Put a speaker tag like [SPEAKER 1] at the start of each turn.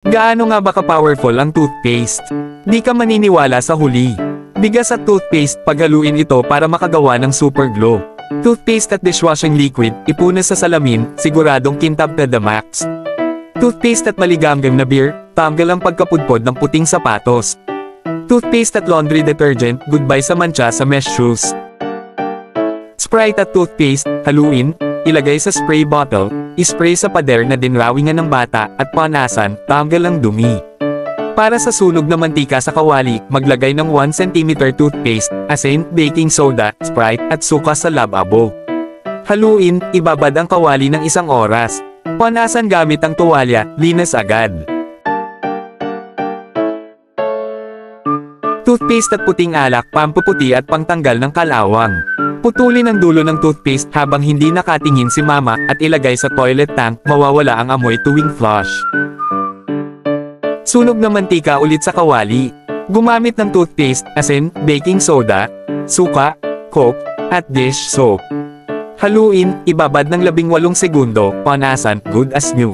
[SPEAKER 1] Gaano nga ba ka-powerful ang toothpaste? Di ka maniniwala sa huli. Bigas at toothpaste, paghaluin ito para makagawa ng super glow. Toothpaste at dishwashing liquid, ipunas sa salamin, siguradong kintab na the max. Toothpaste at maligamgam na beer, tanggal ang pagkapudpod ng puting sapatos. Toothpaste at laundry detergent, goodbye sa mancha sa mesh shoes. Sprite at toothpaste, haluin, ilagay sa spray bottle, ispray sa pader na dinrawingan ng bata, at panasan, tanggal ang dumi. Para sa sunog na mantika sa kawali, maglagay ng 1 cm toothpaste, asin, baking soda, Sprite, at suka sa lababo. Haluin, ibabad ang kawali ng 1 oras. Panasan gamit ang tuwalya, linas agad. Toothpaste at puting alak, pampuputi at pangtanggal ng kalawang. Putulin ang dulo ng toothpaste habang hindi nakatingin si mama at ilagay sa toilet tank, mawawala ang amoy tuwing flush. Sunog na mantika ulit sa kawali. Gumamit ng toothpaste, asin, baking soda, suka, coke, at dish soap. Haluin, ibabad ng 18 segundo, panasan, good as new.